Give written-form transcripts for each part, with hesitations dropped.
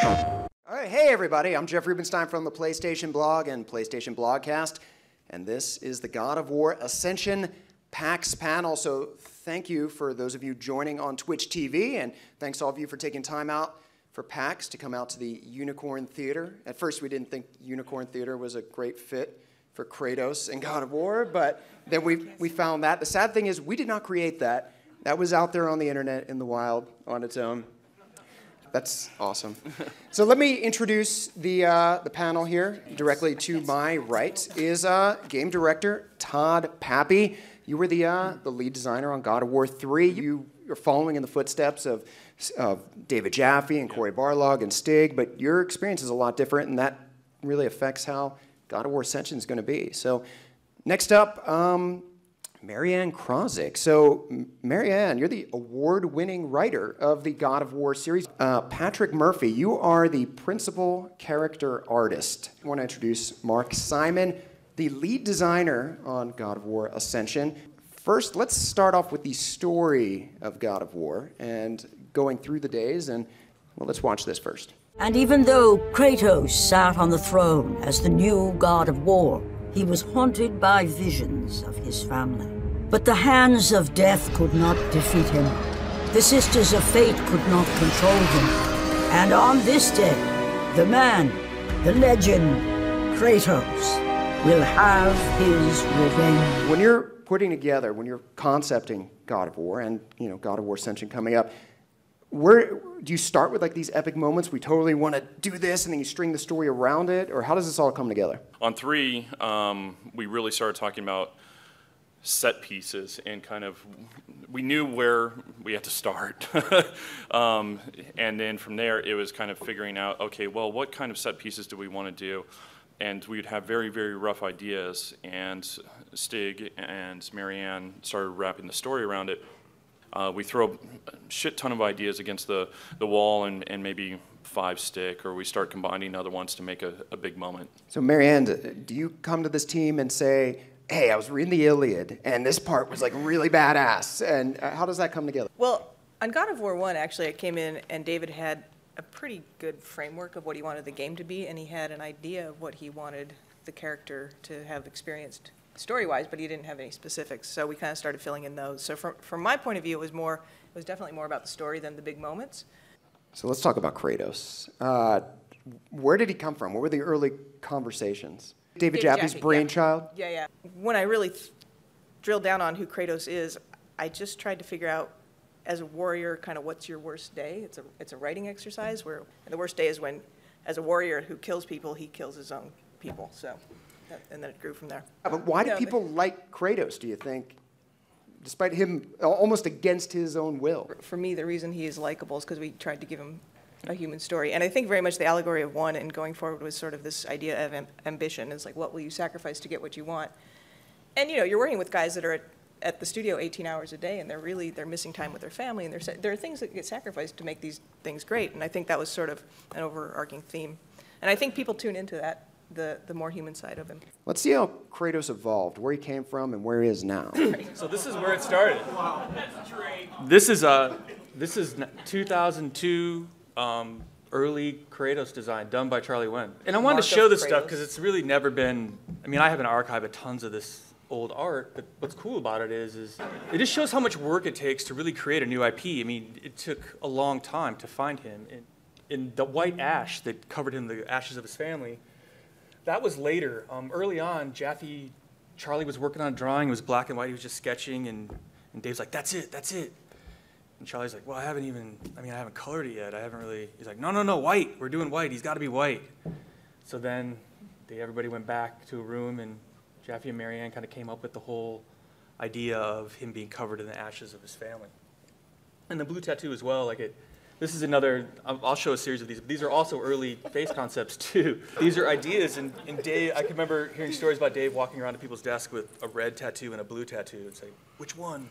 All right, hey everybody, I'm Jeff Rubenstein from the PlayStation Blog and PlayStation Blogcast, and this is the God of War Ascension PAX panel. So thank you for those of you joining on Twitch TV, and thanks all of you for taking time out for PAX to come out to the Unicorn Theater. At first we didn't think Unicorn Theater was a great fit for Kratos and God of War, but then we found that. The sad thing is we did not create that. That was out there on the internet in the wild on its own. That's awesome. So let me introduce the panel here. Directly to my right is game director Todd Papy. You were the lead designer on God of War 3. You are following in the footsteps of David Jaffe and Cory Barlog and Stig, but your experience is a lot different, and that really affects how God of War Ascension is going to be. So next up, Marianne Krozik. So, Marianne, you're the award-winning writer of the God of War series. Patrick Murphy, you are the principal character artist. I want to introduce Mark Simon, the lead designer on God of War Ascension. First, let's start off with the story of God of War and going through the days, and well, let's watch this first. And even though Kratos sat on the throne as the new God of War, he was haunted by visions of his family. But the hands of death could not defeat him. The sisters of fate could not control him. And on this day, the man, the legend, Kratos, will have his revenge. When you're putting together, when you're concepting God of War and God of War Ascension coming up, where do you start with like these epic moments? We totally want to do this, and then you string the story around it, or how does this all come together? On 3, we really started talking about set pieces and kind of we knew where we had to start, and then from there it was kind of figuring out, okay, well, what kind of set pieces do we want to do? And we would have very, very rough ideas, and Stig and Marianne started wrapping the story around it. We throw a shit ton of ideas against the wall and maybe 5 stick, or we start combining other ones to make a big moment. So Marianne, do you come to this team and say, hey, I was reading the Iliad, and this part was like really badass, and how does that come together? Well, on God of War 1, actually, I came in and David had a pretty good framework of what he wanted the game to be, and he had an idea of what he wanted the character to have experienced story-wise, but he didn't have any specifics, so we kind of started filling in those. So from my point of view, it was definitely more about the story than the big moments. So let's talk about Kratos. Where did he come from? What were the early conversations? David Jaffe's brainchild? Yeah. When I really drilled down on who Kratos is, I just tried to figure out, as a warrior, kind of what's your worst day. It's a writing exercise where the worst day is when, as a warrior who kills people, he kills his own people. So. And then it grew from there. But why do people like Kratos, do you think, despite him almost against his own will? For me, the reason he is likable is because we tried to give him a human story. And I think very much the allegory of 1 and going forward was sort of this idea of ambition. It's like, what will you sacrifice to get what you want? And, you're working with guys that are at the studio 18 hours a day, and they're missing time with their family, and there are things that get sacrificed to make these things great. And I think that was sort of an overarching theme. And I think people tune into that. The more human side of him. Let's see how Kratos evolved, where he came from and where he is now. So this is where it started. This is 2002 early Kratos design done by Charlie Wen. And I wanted to show this stuff because it's really never been, I have an archive of tons of this old art, but what's cool about it is it just shows how much work it takes to really create a new IP. It took a long time to find him. In the white ash that covered him, the ashes of his family, that was later. Early on, Charlie was working on a drawing. It was black and white. He was just sketching, and Dave's like, that's it. And Charlie's like, well, I haven't colored it yet. He's like, no, white. We're doing white. He's got to be white. So then everybody went back to a room, and Jaffe and Marianne kind of came up with the whole idea of him being covered in the ashes of his family. And the blue tattoo as well, this is another, I'll show a series of these, but these are also early face concepts too. These are ideas, and Dave, I can remember hearing stories about Dave walking around to people's desk with a red tattoo and a blue tattoo and say, which one?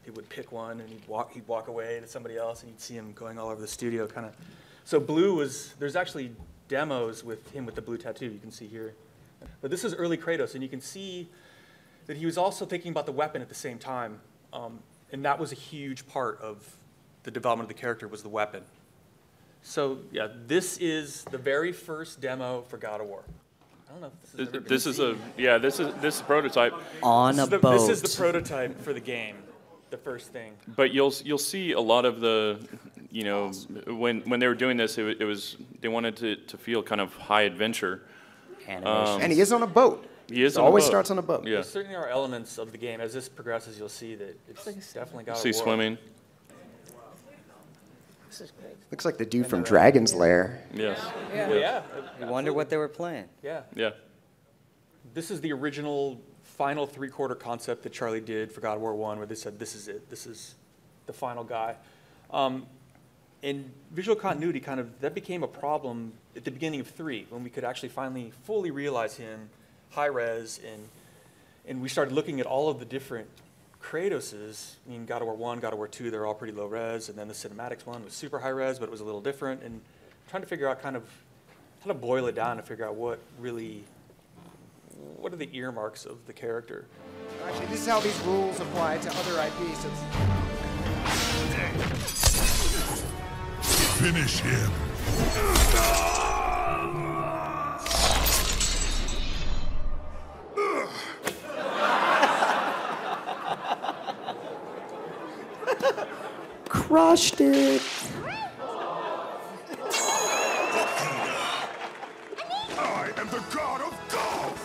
He would pick one, and he'd walk away to somebody else, and you'd see him going all over the studio kind of. So there's actually demos with him with the blue tattoo you can see here. But this is early Kratos, and you can see that he was also thinking about the weapon at the same time, and that was a huge part of the development of the character was the weapon. So yeah, this is the very first demo for God of War. I don't know if this has ever been This is seen. this is a prototype. On a boat. This is the prototype for the game, the first thing. But you'll see a lot of the, you know, when they were doing this, it was they wanted to feel kind of high adventure. Animation. And he is on a boat. He is It on a always boat. starts on a boat. Yeah. There certainly are elements of the game. As this progresses, you'll see that it's definitely God of See War. swimming. This is great. Looks like the dude from Dragon's Lair. Yes. Well, yeah. You wonder what they were playing. Yeah. Yeah. This is the original final three-quarter concept that Charlie did for God of War 1, where they said, this is it. This is the final guy. And visual continuity that became a problem at the beginning of 3, when we could actually finally fully realize him high-res, and we started looking at all of the different Kratoses. I mean, God of War 1, God of War 2, they're all pretty low-res, and then the cinematics one was super high-res, but it was a little different, and trying to figure out how to boil it down to figure out what are the earmarks of the character. Actually, this is how these rules apply to other IPs. Finish him. Crushed it. I am the god of golf.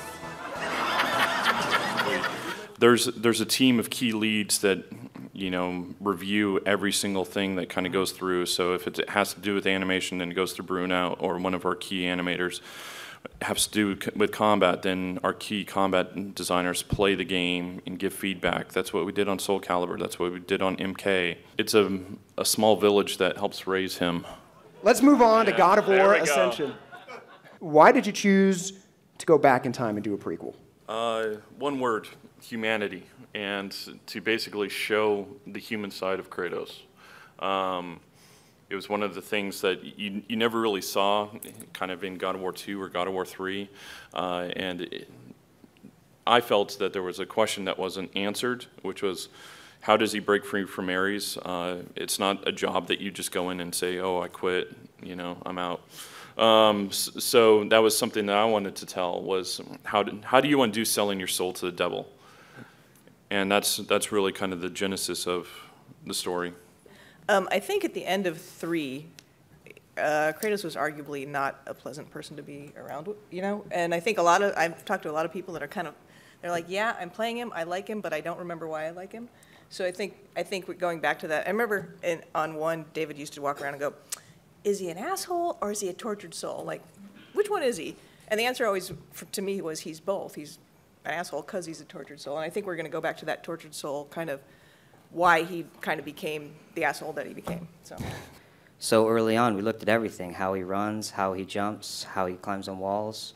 There's a team of key leads that, you know, review every single thing that kind of goes through. So if it has to do with animation, then it goes to Bruno or one of our key animators. Has to do with combat, then our key combat designers play the game and give feedback. That's what we did on Soul Calibur. That's what we did on MK. It's a small village that helps raise him. Let's move on to God of there War we go. Ascension. Why did you choose to go back in time and do a prequel? One word, humanity, and to basically show the human side of Kratos. It was one of the things that you never really saw kind of in God of War 2 or God of War 3. I felt that there was a question that wasn't answered, which was, how does he break free from Ares? It's not a job that you just go in and say, oh, I quit, you know, I'm out. So that was something that I wanted to tell, was how do you undo selling your soul to the devil? And that's really kind of the genesis of the story. I think at the end of 3, Kratos was arguably not a pleasant person to be around, you know? And I think I've talked to a lot of people that are they're like, yeah, I'm playing him, I like him, but I don't remember why I like him. So I think we're going back to that. I remember on 1, David used to walk around and go, is he an asshole or is he a tortured soul? Like, which one is he? And the answer always, to me, was he's both. He's an asshole because he's a tortured soul. And I think we're going to go back to that tortured soul, kind of why he kind of became the asshole that he became. So early on, we looked at everything, how he runs, how he jumps, how he climbs on walls.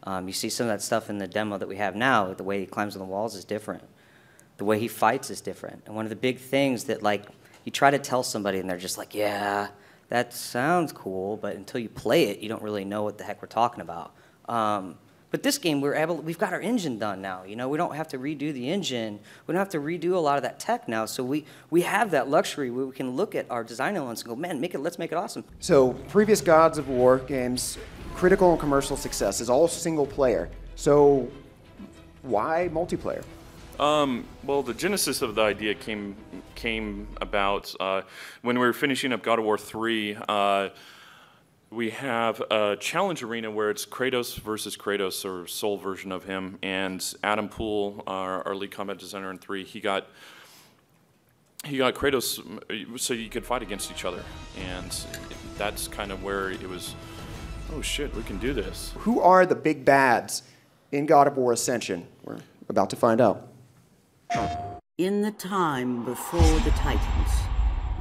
You see some of that stuff in the demo that we have now. The way he climbs on the walls is different. The way he fights is different. And one of the big things that, like, you try to tell somebody and they're just like, yeah, that sounds cool, but until you play it, you don't really know what the heck we're talking about. But this game, we've got our engine done now. You know, we don't have to redo the engine. We don't have to redo a lot of that tech now. So we have that luxury where we can look at our design elements and go, man, let's make it awesome. So previous Gods of War games, critical and commercial success is all single player. So why multiplayer? Well, the genesis of the idea came about when we were finishing up God of War 3. We have a challenge arena where it's Kratos versus Kratos, or soul version of him, and Adam Poole, our lead combat designer in 3, he got Kratos so you could fight against each other, and that's kind of where it was, oh shit, we can do this. Who are the big bads in God of War Ascension? We're about to find out. In the time before the Titans,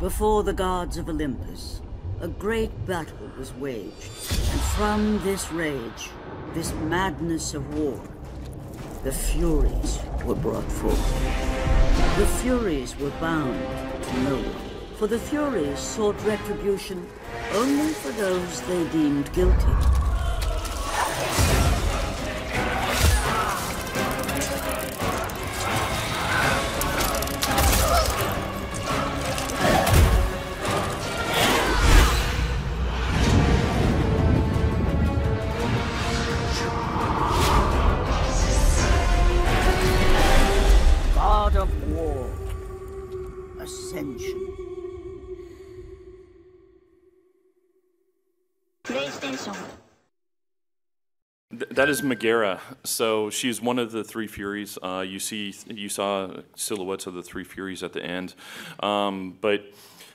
before the gods of Olympus, a great battle was waged, and from this rage, this madness of war, the Furies were brought forth. The Furies were bound to no one, for the Furies sought retribution only for those they deemed guilty. Ascension. PlayStation. That is Megara. So she's one of the three Furies. You saw silhouettes of the three Furies at the end, but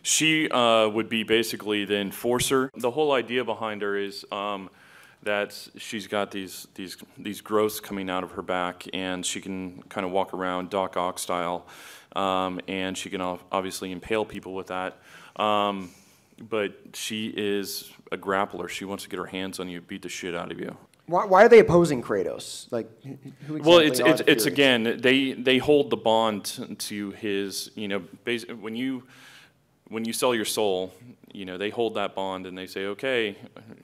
she would be basically the enforcer. The whole idea behind her is that she's got these growths coming out of her back, and she can kind of walk around Doc Ock style, and she can obviously impale people with that. But she is a grappler. She wants to get her hands on you, beat the shit out of you. Why are they opposing Kratos? Like, who exactly Well, are the it's Furies? again, they hold the bond to his, when you sell your soul, they hold that bond and they say, okay,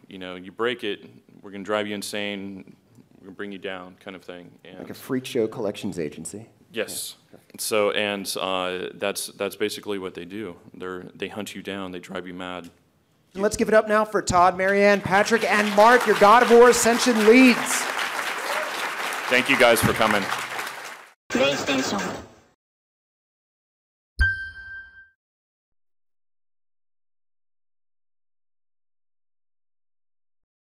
you break it, we're gonna drive you insane, we're gonna bring you down, kind of thing. And Like a freak show collections agency. yes. So, and that's basically what they do. They hunt you down, they drive you mad. And let's give it up now for Todd, Marianne, Patrick, and Mark, your God of War Ascension leads. Thank you guys for coming. PlayStation.